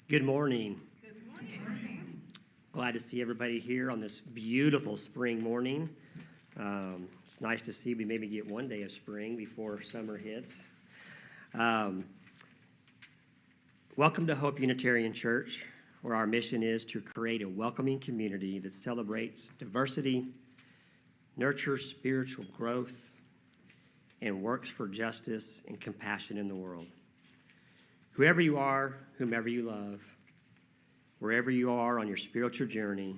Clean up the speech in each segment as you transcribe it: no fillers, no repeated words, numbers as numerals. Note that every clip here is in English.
Good morning. Good morning. Glad to see everybody here on this beautiful spring morning. It's nice to see we maybe get one day of spring before summer hits. Welcome to Hope Unitarian Church, where our mission is to create a welcoming community that celebrates diversity, nurtures spiritual growth, and works for justice and compassion in the world. Whoever you are, whomever you love, wherever you are on your spiritual journey,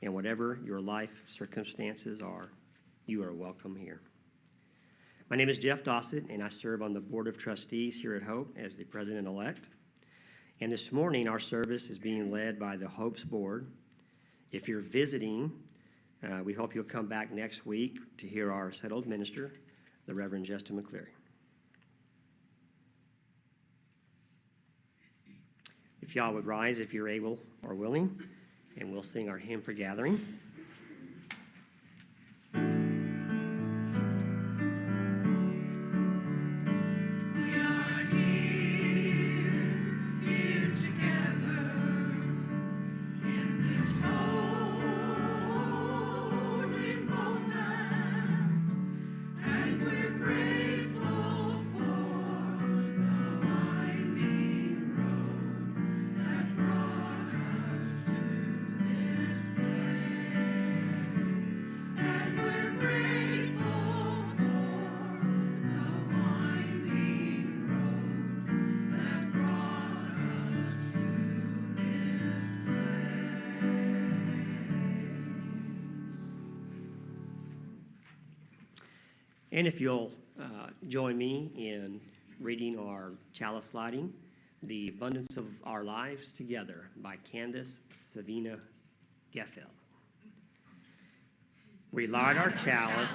and whatever your life circumstances are, you are welcome here. My name is Jeff Dossett, and I serve on the Board of Trustees here at Hope as the President-elect. And this morning, our service is being led by the Hope's Board. If you're visiting, we hope you'll come back next week to hear our settled minister, the Reverend Justin McCleary. If y'all would rise if you're able or willing, and we'll sing our hymn for gathering. And if you'll join me in reading our chalice lighting, The Abundance of Our Lives Together by Candace Savina Geffel. We light our chalice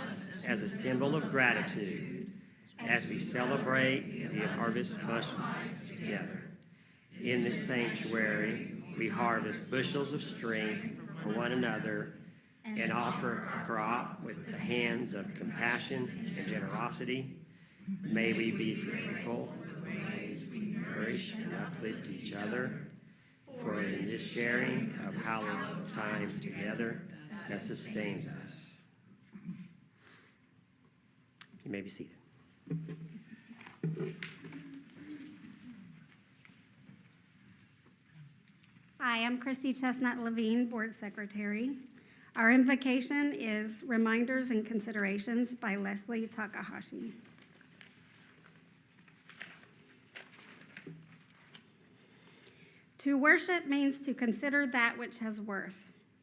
as a symbol of gratitude as we celebrate the harvest bunches together. In this sanctuary, we harvest bushels of strength for one another and offer a crop with the hands of compassion and generosity. May we be fruitful in the ways we nourish and uplift each other, for it is this sharing of hallowed time together that sustains us. You may be seated. Hi, I'm Christy Chestnut Levine, Board Secretary. Our invocation is Reminders and Considerations by Leslie Takahashi. To worship means to consider that which has worth.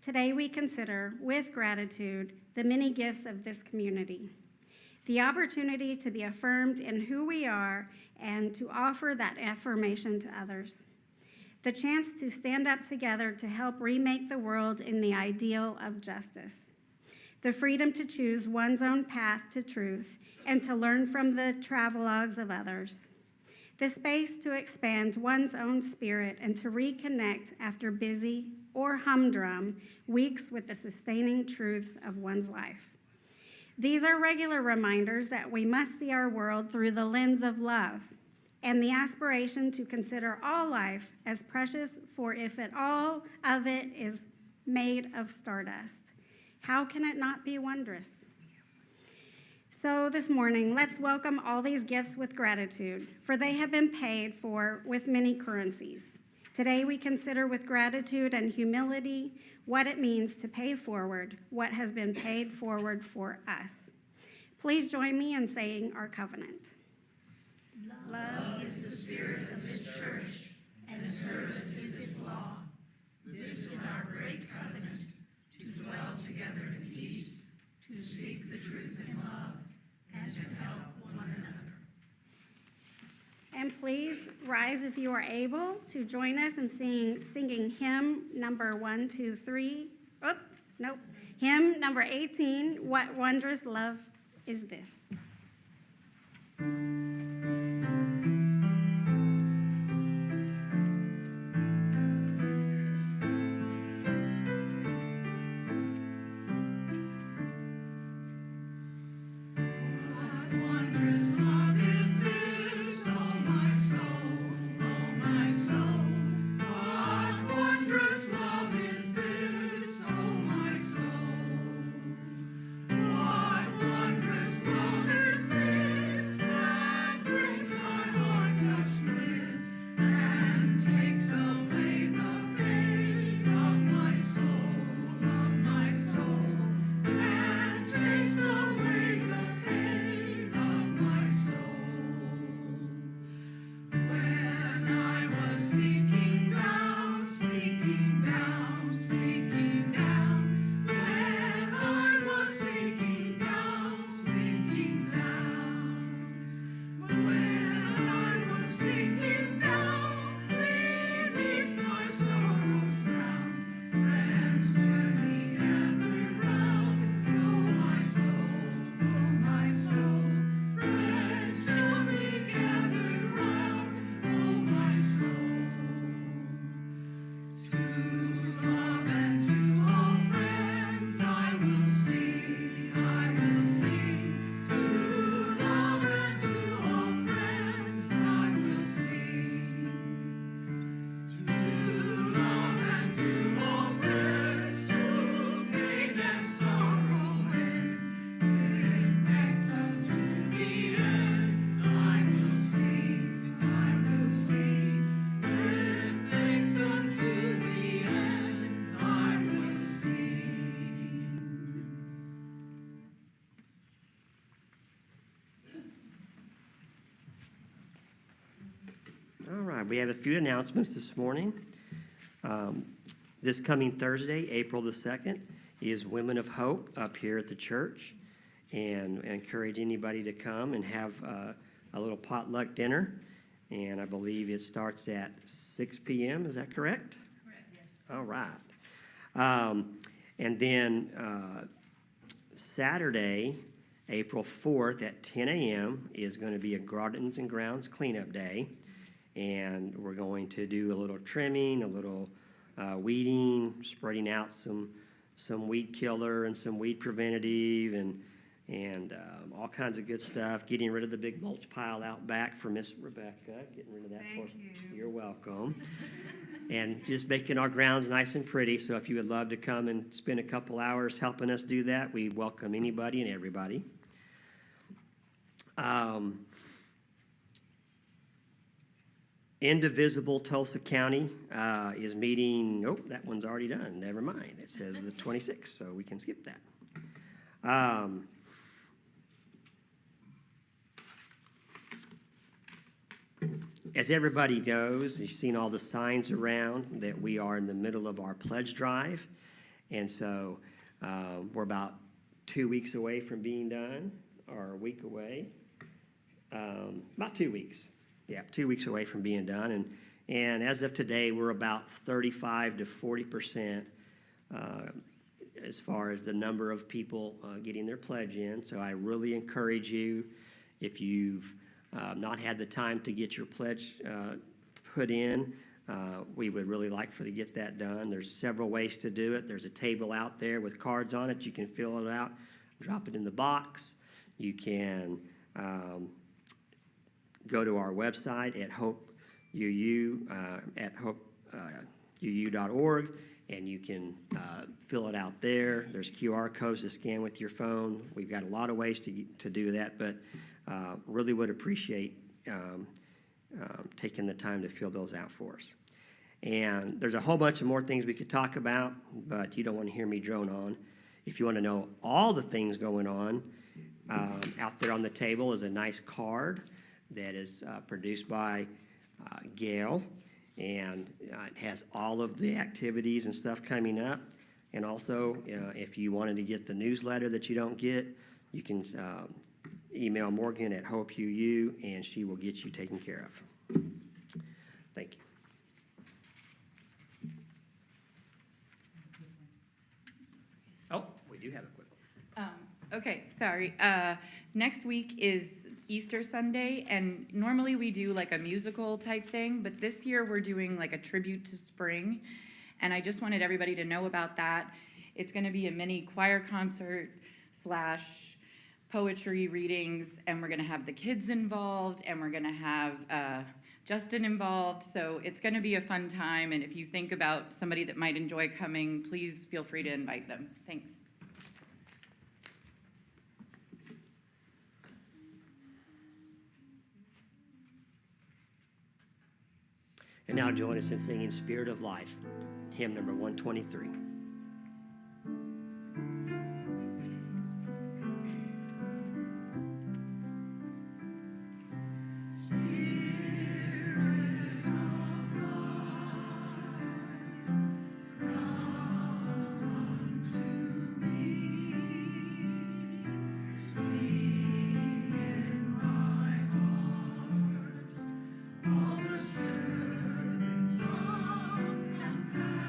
Today we consider, with gratitude, the many gifts of this community. The opportunity to be affirmed in who we are and to offer that affirmation to others. The chance to stand up together to help remake the world in the ideal of justice. The freedom to choose one's own path to truth and to learn from the travelogues of others. The space to expand one's own spirit and to reconnect after busy or humdrum weeks with the sustaining truths of one's life. These are regular reminders that we must see our world through the lens of love, and the aspiration to consider all life as precious, for if it all of it is made of stardust, how can it not be wondrous? So this morning, let's welcome all these gifts with gratitude, for they have been paid for with many currencies. Today we consider with gratitude and humility what it means to pay forward what has been paid forward for us. Please join me in saying our covenant. Love is the spirit of this church, and service is its law. This is our great covenant, to dwell together in peace, to seek the truth in love, and to help one another. And please rise if you are able to join us in singing hymn number 123. Hymn number 18, What Wondrous Love Is This? Wondrous love is this, oh my soul, right, we have a few announcements this morning. This coming Thursday, April the 2nd, is Women of Hope up here at the church. And I encourage anybody to come and have a little potluck dinner. And I believe it starts at 6 p.m. Is that correct? Correct, yes. All right. And then Saturday, April 4th at 10 a.m. is going to be a Gardens and Grounds cleanup day. And we're going to do a little trimming, a little weeding, spreading out some weed killer and some weed preventative and all kinds of good stuff, getting rid of the big mulch pile out back for Miss Rebecca, getting rid of that. Thank you. You're welcome. And just making our grounds nice and pretty, so if you would love to come and spend a couple hours helping us do that, we welcome anybody and everybody. Indivisible Tulsa County is meeting, oh, that one's already done, never mind. It says the 26th, so we can skip that. As everybody knows, you've seen all the signs around that we are in the middle of our pledge drive. And so we're about 2 weeks away from being done, or a week away. About 2 weeks. Yeah, 2 weeks away from being done. And as of today, we're about 35 to 40% as far as the number of people getting their pledge in. So I really encourage you, if you've not had the time to get your pledge put in, we would really like for you to get that done. There's several ways to do it. There's a table out there with cards on it. You can fill it out, drop it in the box. You can go to our website at hopeu.org, and you can fill it out there. There's QR codes to scan with your phone. We've got a lot of ways to do that, but really would appreciate taking the time to fill those out for us. And there's a whole bunch of more things we could talk about, but you don't want to hear me drone on. If you want to know all the things going on, out there on the table is a nice card that is produced by Gail, and it has all of the activities and stuff coming up. And also, if you wanted to get the newsletter that you don't get, you can email Morgan at HopeUU, and she will get you taken care of. Thank you. Oh, we do have a quick one. Okay, sorry. Next week is Easter Sunday, and normally we do like a musical type thing, but this year we're doing like a tribute to spring, and I just wanted everybody to know about that. It's going to be a mini choir concert / poetry readings, and we're going to have the kids involved, and we're going to have Justin involved, so it's going to be a fun time, and if you think about somebody that might enjoy coming, please feel free to invite them. Thanks. And now join us in singing Spirit of Life, hymn number 123. All the stirrings of compassion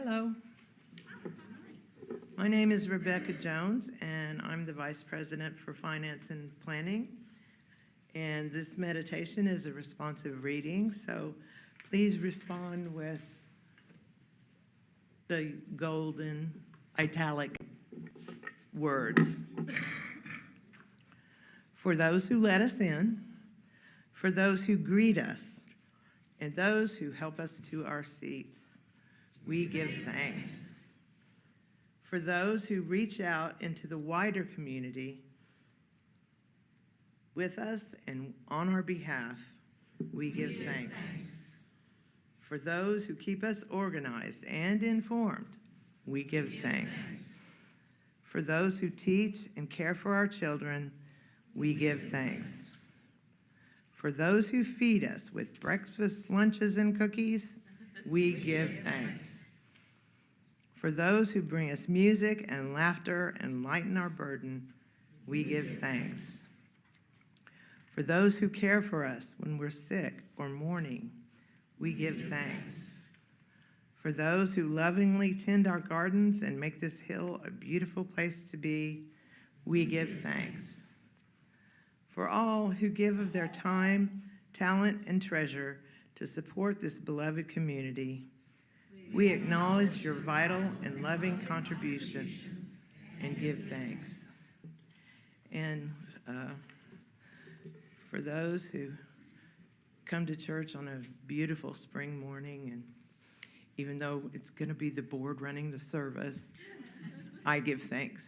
Hello. My name is Rebecca Jones, and I'm the Vice President for Finance and Planning. And this meditation is a responsive reading, so please respond with the golden italic words. For those who let us in, for those who greet us, and those who help us to our seats, we give thanks. For those who reach out into the wider community with us and on our behalf, we give thanks. For those who keep us organized and informed, we give thanks. For those who teach and care for our children, we give thanks. For those who feed us with breakfast, lunches, and cookies, we give thanks. For those who bring us music and laughter and lighten our burden, we give thanks. For those who care for us when we're sick or mourning, we give thanks. For those who lovingly tend our gardens and make this hill a beautiful place to be, we give thanks. For all who give of their time, talent, and treasure to support this beloved community, we acknowledge your vital and loving contributions and give thanks. And for those who come to church on a beautiful spring morning, and even though it's going to be the board running the service, I give thanks.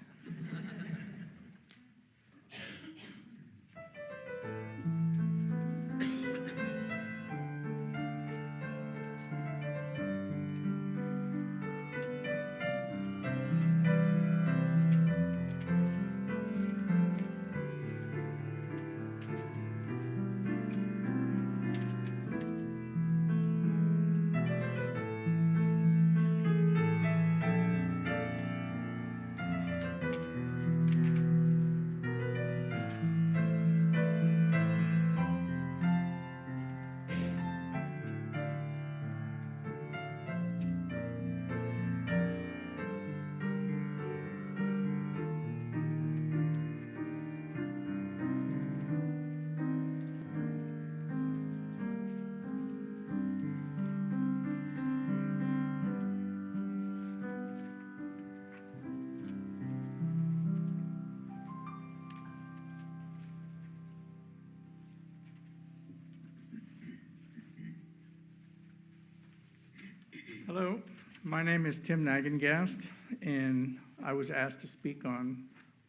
Hello, my name is Tim Nagengast, and I was asked to speak on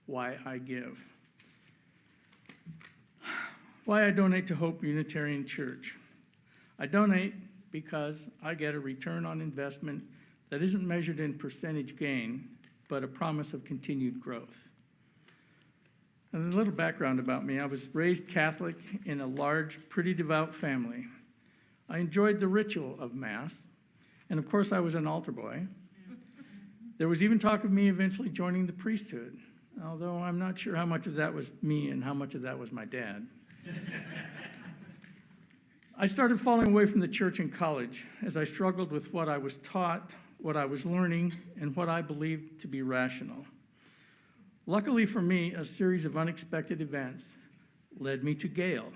why I give. Why I donate to Hope Unitarian Church. I donate because I get a return on investment that isn't measured in percentage gain, but a promise of continued growth. And a little background about me. I was raised Catholic in a large, pretty devout family. I enjoyed the ritual of Mass, and of course I was an altar boy. There was even talk of me eventually joining the priesthood, although I'm not sure how much of that was me and how much of that was my dad. I started falling away from the church in college as I struggled with what I was taught, what I was learning, and what I believed to be rational. Luckily for me, a series of unexpected events led me to Gail,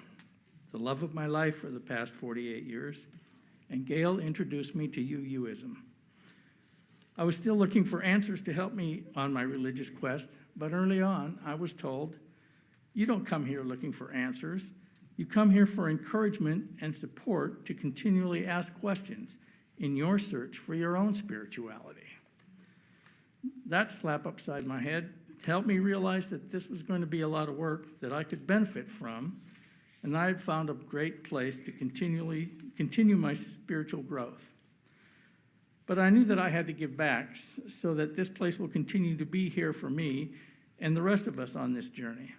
the love of my life for the past 48 years, and Gail introduced me to UUism. I was still looking for answers to help me on my religious quest, but early on I was told, you don't come here looking for answers. You come here for encouragement and support to continually ask questions in your search for your own spirituality. That slap upside my head helped me realize that this was going to be a lot of work that I could benefit from, and I had found a great place to continue my spiritual growth. But I knew that I had to give back so that this place will continue to be here for me and the rest of us on this journey.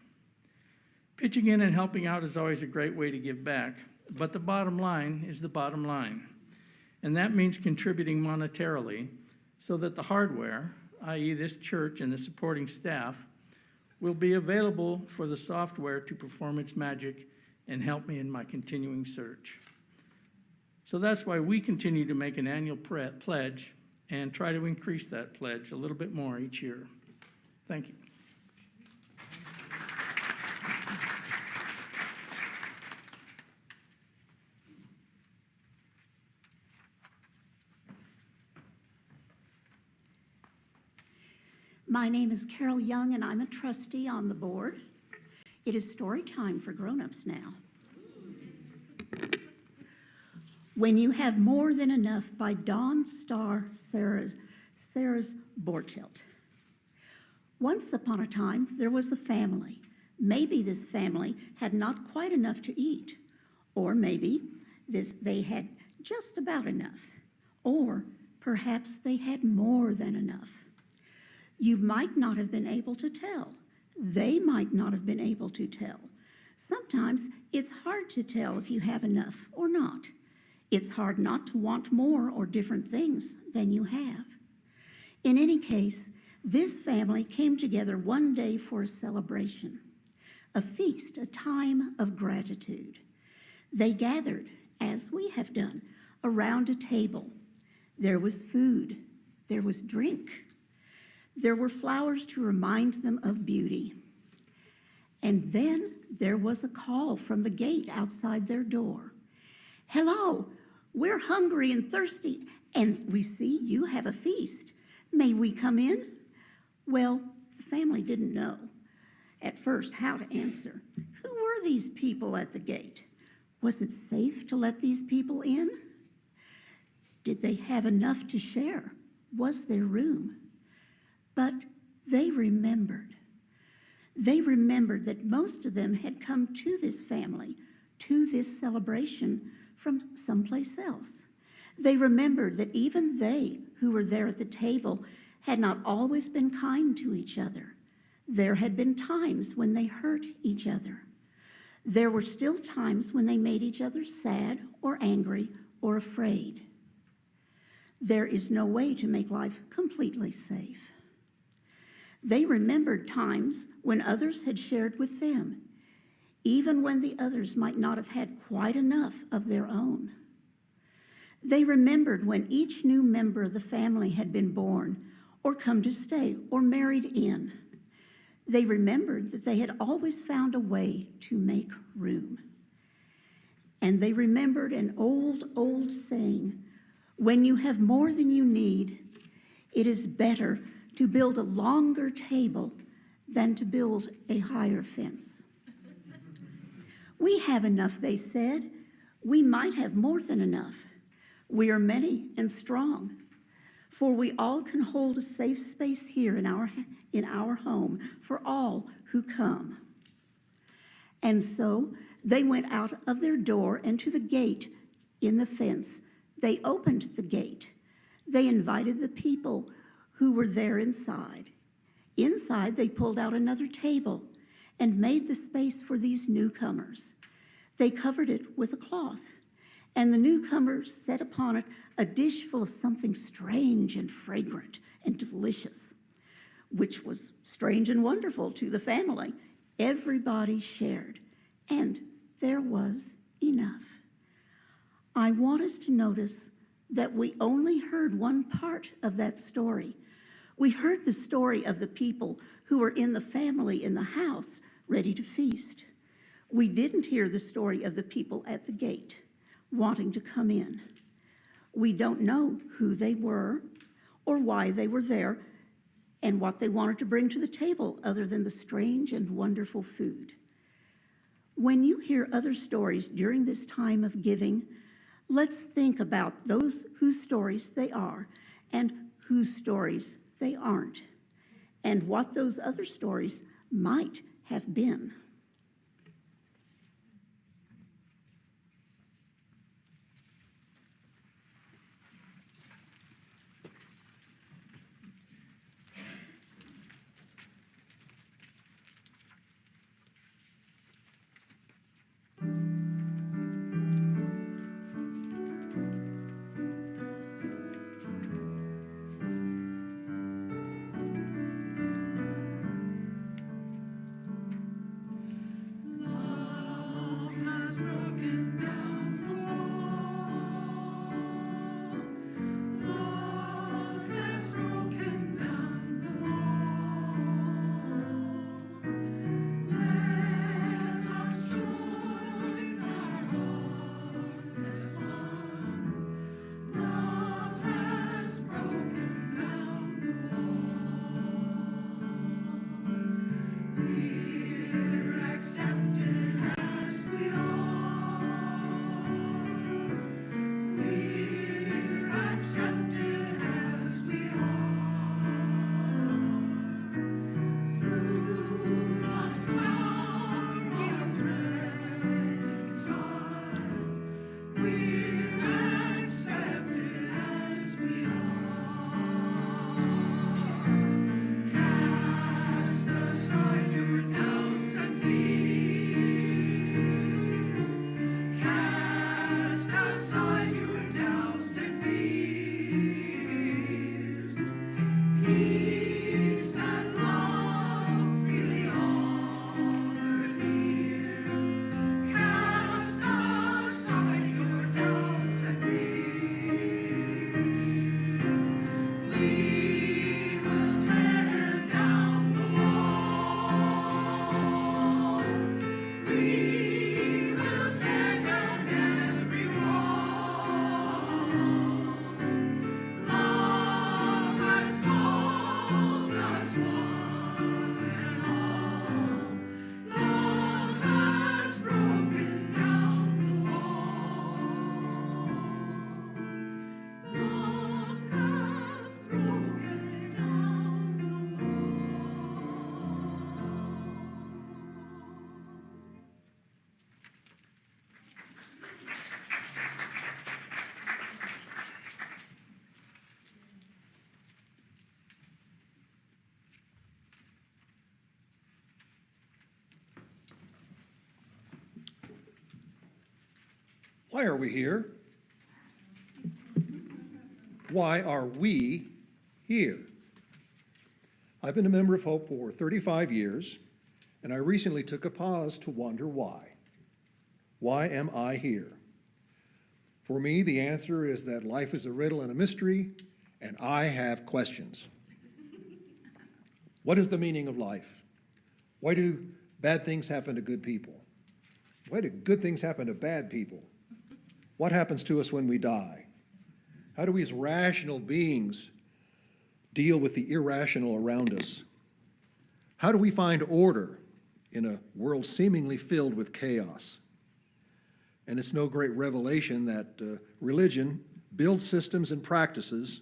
Pitching in and helping out is always a great way to give back, but the bottom line is the bottom line. And that means contributing monetarily so that the hardware, i.e. this church and the supporting staff, will be available for the software to perform its magic and help me in my continuing search. So that's why we continue to make an annual pledge and try to increase that pledge a little bit more each year. Thank you. My name is Carol Young, and I'm a trustee on the board. It is story time for grown-ups now. When You Have More Than Enough by Dawn Starr Sarah's Borchelt. Once upon a time, there was a family. Maybe this family had not quite enough to eat, or maybe they had just about enough, or perhaps they had more than enough. You might not have been able to tell. They might not have been able to tell. Sometimes it's hard to tell if you have enough or not. It's hard not to want more or different things than you have. In any case, this family came together one day for a celebration, a feast, a time of gratitude. They gathered, as we have done, around a table. There was food. There was drink. There were flowers to remind them of beauty. And then there was a call from the gate outside their door. "Hello, we're hungry and thirsty, and we see you have a feast. May we come in?" Well, the family didn't know at first how to answer. Who were these people at the gate? Was it safe to let these people in? Did they have enough to share? Was there room? But they remembered. They remembered that most of them had come to this family, to this celebration from someplace else. They remembered that even they who were there at the table had not always been kind to each other. There had been times when they hurt each other. There were still times when they made each other sad or angry or afraid. There is no way to make life completely safe. They remembered times when others had shared with them, even when the others might not have had quite enough of their own. They remembered when each new member of the family had been born, or come to stay, or married in. They remembered that they had always found a way to make room. And they remembered an old, old saying, "When you have more than you need, it is better to build a longer table than to build a higher fence." We have enough, they said. We might have more than enough. We are many and strong, for we all can hold a safe space here in our home for all who come. And so they went out of their door and to the gate in the fence. They opened the gate. They invited the people who were there inside. Inside, they pulled out another table and made the space for these newcomers. They covered it with a cloth, and the newcomers set upon it a dish full of something strange and fragrant and delicious, which was strange and wonderful to the family. Everybody shared, and there was enough. I want us to notice that we only heard one part of that story. We heard the story of the people who were in the family in the house ready to feast. We didn't hear the story of the people at the gate wanting to come in. We don't know who they were or why they were there and what they wanted to bring to the table other than the strange and wonderful food. When you hear other stories during this time of giving, let's think about those whose stories they are and whose stories they aren't, and what those other stories might have been. aside your doubts and fears. Peace and love freely offered here. Cast aside your doubts and fears. We will tear down the walls. We will tear down every wall. Love has called us one and all. Love has broken down the wall. Love has broken down the Why are we here? Why are we here? I've been a member of Hope for 35 years, and I recently took a pause to wonder why. Why am I here? For me, the answer is that life is a riddle and a mystery, and I have questions. What is the meaning of life? Why do bad things happen to good people? Why do good things happen to bad people? What happens to us when we die? How do we as rational beings deal with the irrational around us? How do we find order in a world seemingly filled with chaos? And it's no great revelation that religion builds systems and practices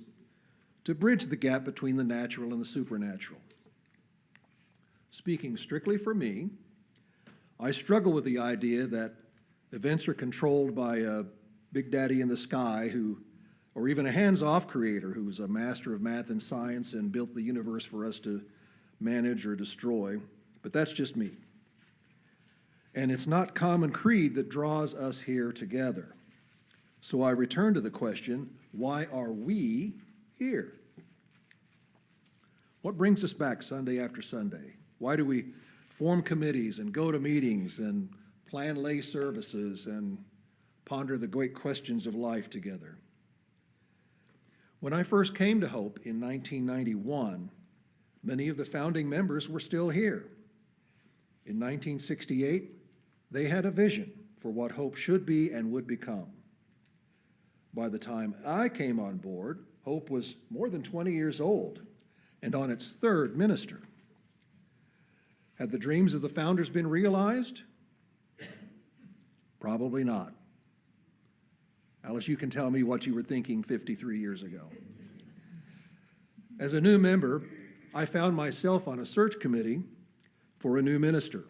to bridge the gap between the natural and the supernatural. Speaking strictly for me, I struggle with the idea that events are controlled by a big daddy in the sky or even a hands-off creator who's a master of math and science and built the universe for us to manage or destroy. But that's just me. And it's not common creed that draws us here together. So I return to the question, why are we here? What brings us back Sunday after Sunday? Why do we form committees and go to meetings and plan lay services and ponder the great questions of life together? When I first came to Hope in 1991, many of the founding members were still here. In 1968, they had a vision for what Hope should be and would become. By the time I came on board, Hope was more than 20 years old and on its third minister. Had the dreams of the founders been realized? Probably not. Alice, you can tell me what you were thinking 53 years ago. As a new member, I found myself on a search committee for a new minister.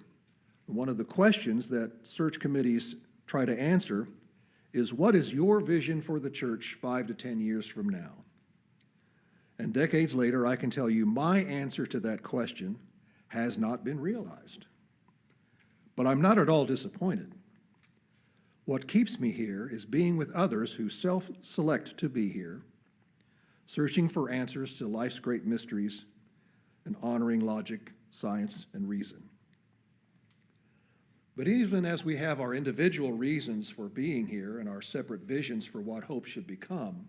One of the questions that search committees try to answer is, what is your vision for the church 5 to 10 years from now? And decades later, I can tell you my answer to that question has not been realized. But I'm not at all disappointed. What keeps me here is being with others who self-select to be here, searching for answers to life's great mysteries and honoring logic, science, and reason. But even as we have our individual reasons for being here and our separate visions for what Hope should become,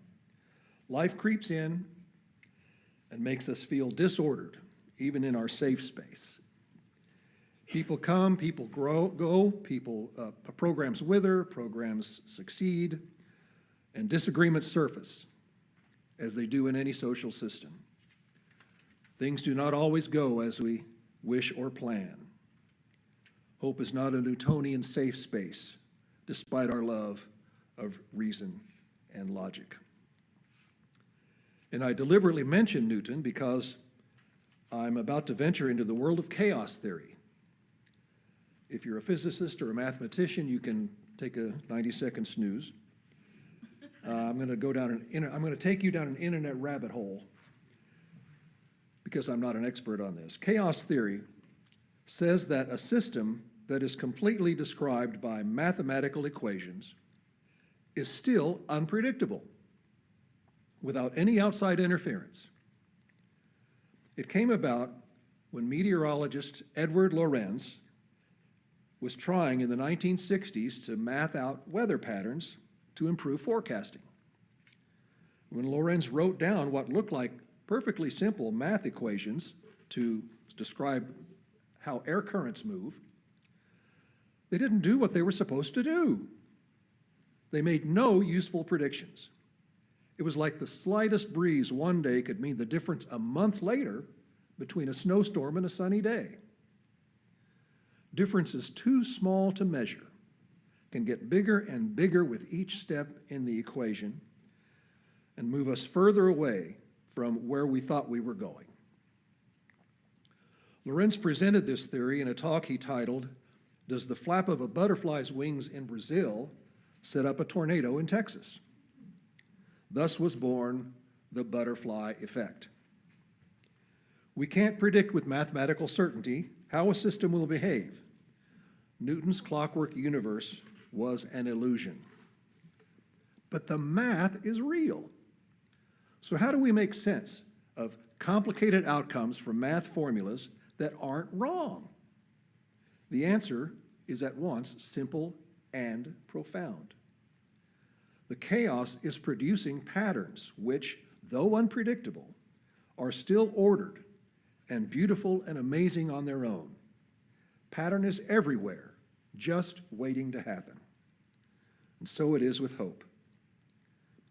life creeps in and makes us feel disordered, even in our safe space. People come, people go, programs wither, programs succeed, and disagreements surface, as they do in any social system. Things do not always go as we wish or plan. Hope is not a Newtonian safe space, despite our love of reason and logic. And I deliberately mention Newton because I'm about to venture into the world of chaos theory. If you're a physicist or a mathematician, you can take a 90-second snooze. I'm going to take you down an internet rabbit hole because I'm not an expert on this. Chaos theory says that a system that is completely described by mathematical equations is still unpredictable without any outside interference. It came about when meteorologist Edward Lorenz was trying in the 1960s to math out weather patterns to improve forecasting. When Lorenz wrote down what looked like perfectly simple math equations to describe how air currents move, they didn't do what they were supposed to do. They made no useful predictions. It was like the slightest breeze one day could mean the difference a month later between a snowstorm and a sunny day. Differences too small to measure can get bigger and bigger with each step in the equation and move us further away from where we thought we were going. Lorenz presented this theory in a talk he titled, "Does the flap of a butterfly's wings in Brazil set up a tornado in Texas?" Thus was born the butterfly effect. We can't predict with mathematical certainty how a system will behave. Newton's clockwork universe was an illusion. But the math is real. So how do we make sense of complicated outcomes from math formulas that aren't wrong? The answer is at once simple and profound. The chaos is producing patterns which, though unpredictable, are still ordered and beautiful and amazing on their own. Pattern is everywhere, just waiting to happen. And so it is with hope.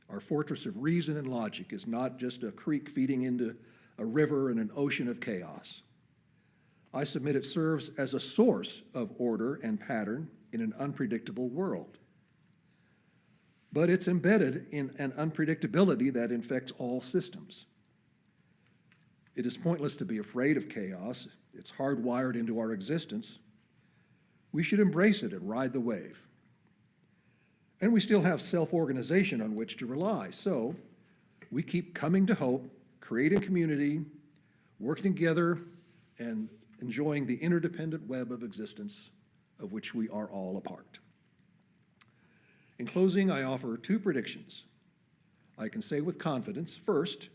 Our fortress of reason and logic is not just a creek feeding into a river and an ocean of chaos. I submit it serves as a source of order and pattern in an unpredictable world. But it's embedded in an unpredictability that infects all systems. It is pointless to be afraid of chaos. It's hardwired into our existence. We should embrace it and ride the wave. And we still have self-organization on which to rely. So we keep coming to hope, creating community, working together, and enjoying the interdependent web of existence of which we are all a part. In closing, I offer two predictions. I can say with confidence, first,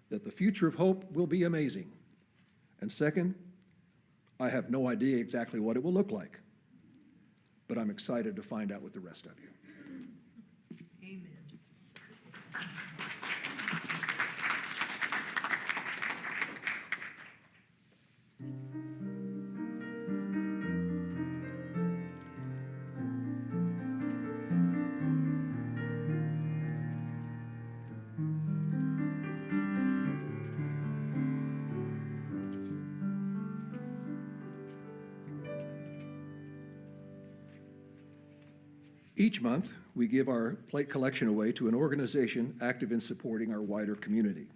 that the future of hope will be amazing. And second, I have no idea exactly what it will look like, but I'm excited to find out with the rest of you. Amen. Each month, we give our plate collection away to an organization active in supporting our wider community.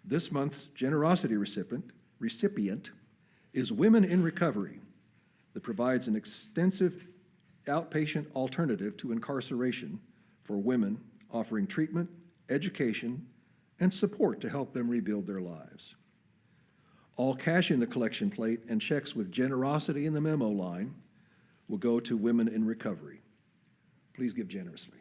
This month's generosity recipient is Women in Recovery that provides an extensive outpatient alternative to incarceration for women, offering treatment, education, and support to help them rebuild their lives. All cash in the collection plate and checks with generosity in the memo line will go to Women in Recovery. Please give generously.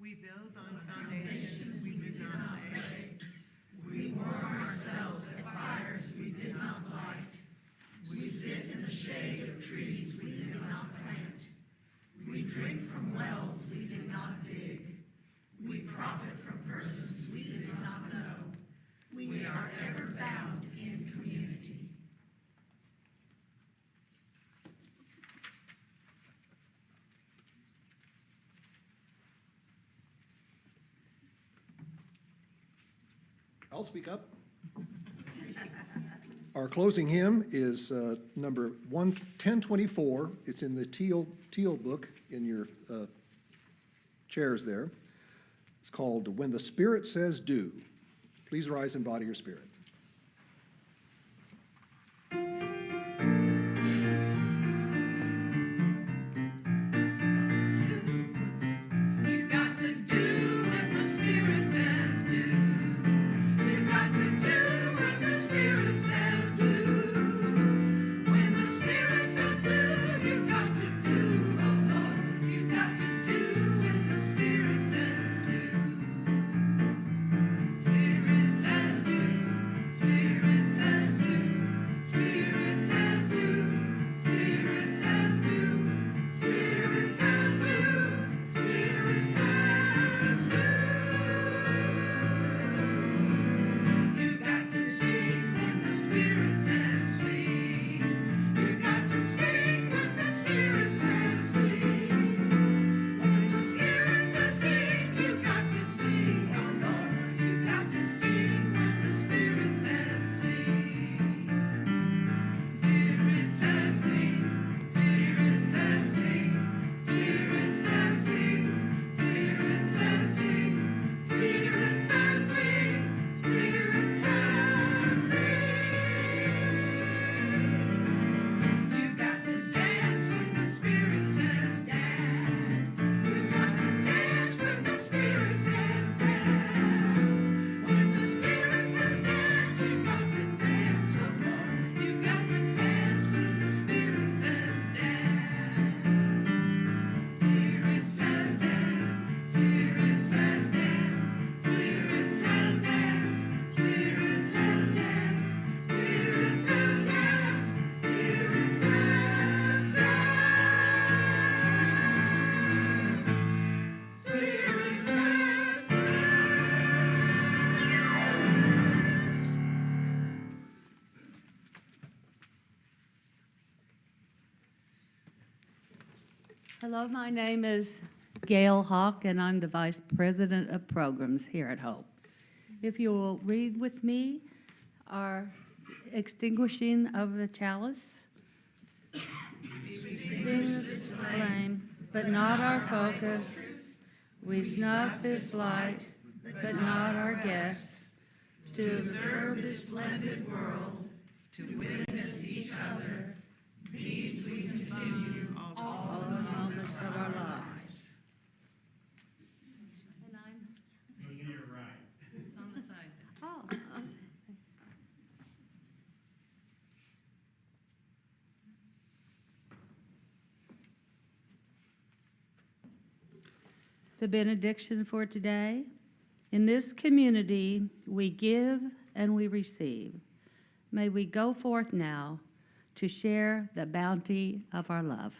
We build on foundations we did not lay. We warm ourselves at fires we did not light. We sit in the shade of trees we did not plant. We drink from wells we did not dig. We profit from persons we did not know. We are ever bound in community. I'll speak up. Our closing hymn is number 1024. It's in the teal book in your chairs there. It's called When the Spirit Says Do. Please rise and body your spirit. You've got to do when the Spirit says do. You've got to do when the Spirit says do. When the Spirit says do, you've got to do, oh Lord. You've got to do when the Spirit says do. Spirit says do. Spirit says do. Spirit says do. Spirit says do. Spirit says do. Spirit says do. You got to sing when the Spirit says sing. You got to sing when the Spirit says sing. When the Spirit says sing, you got to sing, oh Lord. You got to sing when the Spirit says sing. Spirit says sing. Spirit says sing. Spirit says sing. Spirit says sing. Spirit says sing. Spirit says sing. You got to dance when the Spirit says dance. You got to dance when the Spirit says dance. When the Spirit says dance, you got to dance, oh Lord. You got to dance when the Spirit says dance. Spirit says dance. Spirit says dance. Spirit says dance. Spirit says dance. Spirit says dance. Spirit says dance. Spirit says dance. Hello, my name is Gail Hawk, and I'm the Vice President of Programs here at Hope. If you will read with me our extinguishing of the chalice. Extinguish this flame, but not our focus. We snuff this light, but not our guests. To observe this splendid world, To witness each other, these we continue all the moments of our lives. It's on the side. Oh, okay. The benediction for today. In this community, we give and we receive. May we go forth now to share the bounty of our love.